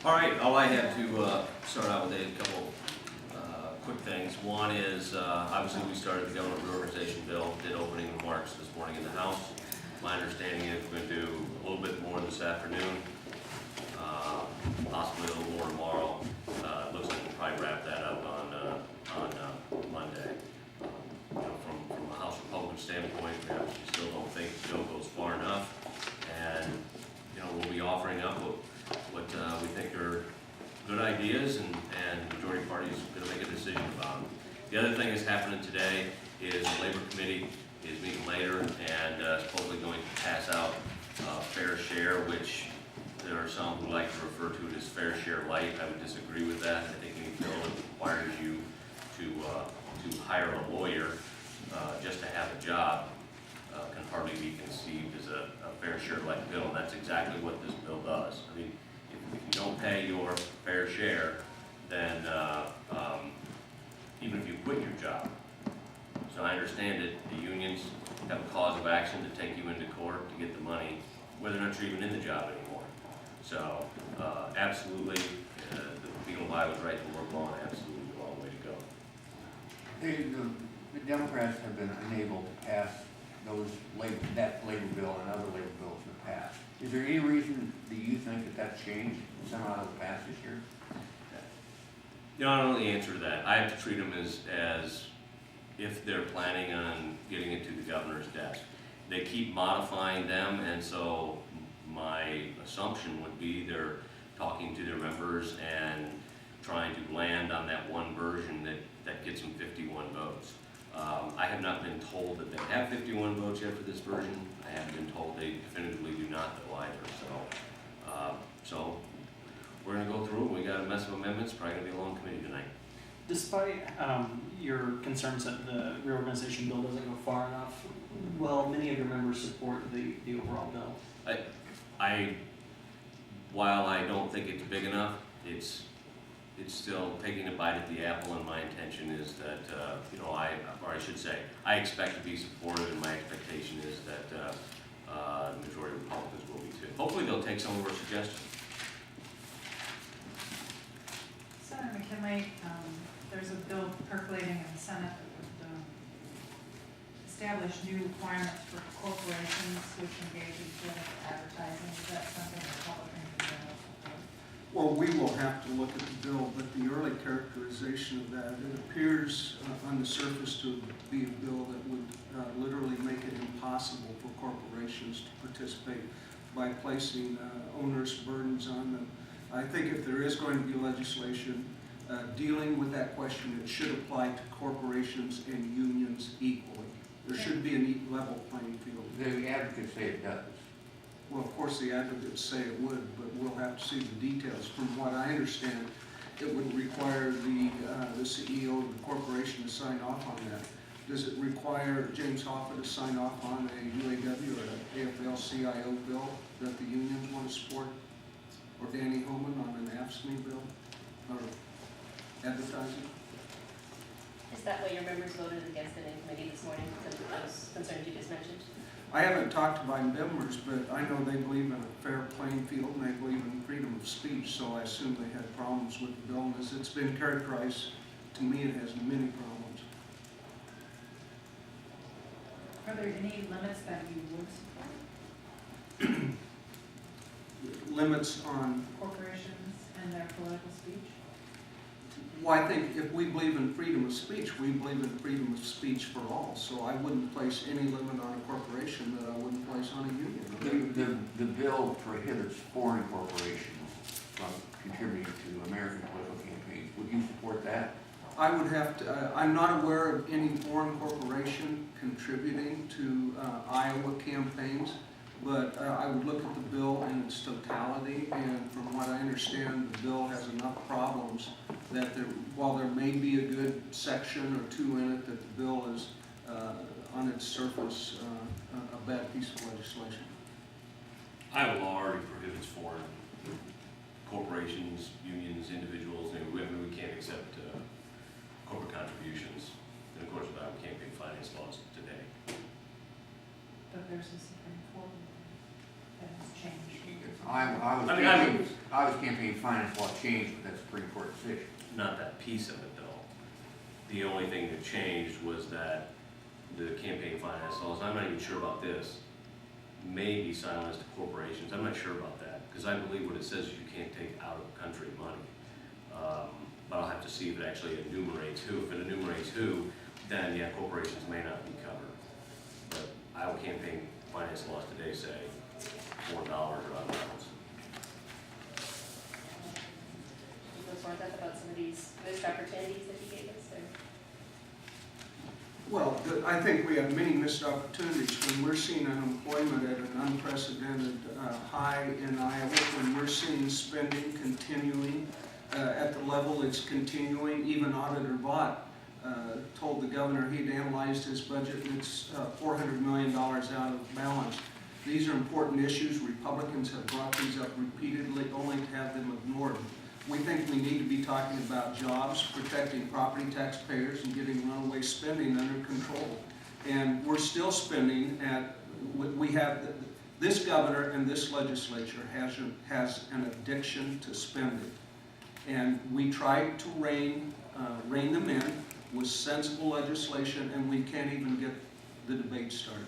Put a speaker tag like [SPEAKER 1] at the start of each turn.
[SPEAKER 1] All right, all I have to start out with a couple quick things. One is, obviously we started the government reorganization bill, did opening remarks this morning in the House. My understanding is we're going to do a little bit more this afternoon, possibly a little more tomorrow. It looks like we'll probably wrap that up on Monday. From a House Republican standpoint, we obviously still don't think the bill goes far enough, and we'll be offering up what we think are good ideas, and the majority party is going to make a decision about them. The other thing that's happening today is the Labor Committee is meeting later and supposedly going to pass out fair share, which there are some who like to refer to it as fair share light. I would disagree with that. I think any bill that requires you to hire a lawyer just to have a job can hardly be conceived as a fair share light bill, and that's exactly what this bill does. I mean, if you don't pay your fair share, then even if you quit your job, so I understand it, the unions have a cause of action to take you into court to get the money, whether or not you're even in the job anymore. So absolutely, the Beagle Iowa's right to work law, and absolutely the long way to go.
[SPEAKER 2] The Democrats have been unable to pass that labor bill and other labor bills in the past. Is there any reason that you think that that's changed and somehow it'll pass this year?
[SPEAKER 1] I don't know the answer to that. I have to treat them as if they're planning on getting it to the governor's desk. They keep modifying them, and so my assumption would be they're talking to their members and trying to land on that one version that gets them 51 votes. I have not been told that they have 51 votes yet for this version. I have been told they definitively do not though either. So we're going to go through. We got a mess of amendments. Probably going to be a long committee tonight.
[SPEAKER 3] Despite your concerns that the reorganization bill doesn't go far enough, will many of your members support the overall bill?
[SPEAKER 1] While I don't think it's big enough, it's still taking a bite at the apple, and my intention is that, I expect to be supportive, and my expectation is that the majority of Republicans will be too. Hopefully they'll take some of our suggestions.
[SPEAKER 4] Senator McKinley, there's a bill percolating in the Senate that would establish new requirements for corporations which engage in political advertising. Is that something Republicans are going to support?
[SPEAKER 5] Well, we will have to look at the bill, but the early characterization of that, it appears on the surface to be a bill that would literally make it impossible for corporations to participate by placing onerous burdens on them. I think if there is going to be legislation dealing with that question, it should apply to corporations and unions equally. There should be an level playing field.
[SPEAKER 2] The advocates say it does.
[SPEAKER 5] Well, of course, the advocates say it would, but we'll have to see the details. From what I understand, it would require the CEO of the corporation to sign off on that. Does it require James Hoffa to sign off on a UAW or an AFL-CIO bill that the unions want to support? Or Danny Homan on an AFSCME bill or advertising?
[SPEAKER 6] Is that why your members voted against it in committee this morning, because of those concerns you just mentioned?
[SPEAKER 5] I haven't talked to my members, but I know they believe in a fair playing field and they believe in freedom of speech, so I assume they had problems with the bill. And as it's been characterized, to me it has many problems.
[SPEAKER 4] Are there any limits that you would support?
[SPEAKER 5] Limits on
[SPEAKER 4] Corporations and their political speech?
[SPEAKER 5] Well, I think if we believe in freedom of speech, we believe in freedom of speech for all. So I wouldn't place any limit on a corporation that I wouldn't place on a union.
[SPEAKER 2] The bill prohibits foreign corporations from contributing to American political campaigns. Would you support that?
[SPEAKER 5] I would have to, I'm not aware of any foreign corporation contributing to Iowa campaigns, but I would look at the bill in its totality, and from what I understand, the bill has enough problems that while there may be a good section or two in it, that the bill is, on its surface, a bad piece of legislation.
[SPEAKER 1] Iowa law already prohibits foreign corporations, unions, individuals, and we can't accept corporate contributions. And of course, without campaign finance laws today.
[SPEAKER 4] But there's a Supreme Court that has change.
[SPEAKER 2] I was campaign finance law changed, but that's a Supreme Court decision.
[SPEAKER 1] Not that piece of it though. The only thing that changed was that the campaign finance laws, I'm not even sure about this, may be silenced to corporations. I'm not sure about that, because I believe what it says is you can't take out of country money. But I'll have to see if it actually enumerates who. If it enumerates who, then yeah, corporations may not be covered. But Iowa campaign finance laws today say $4 or otherwise.
[SPEAKER 6] Those weren't that about some of these missed opportunities that you gave us, or?
[SPEAKER 5] Well, I think we have many missed opportunities when we're seeing unemployment at an unprecedented high in Iowa, when we're seeing spending continuing at the level it's continuing. Even Auditor Vaught told the governor he'd analyzed his budget and it's $400 million out of balance. These are important issues. Republicans have brought these up repeatedly, only to have them ignored. We think we need to be talking about jobs, protecting property taxpayers, and getting runaway spending under control. And we're still spending at, we have, this governor and this legislature has an addiction to spending. And we try to rein them in with sensible legislation, and we can't even get the debate started.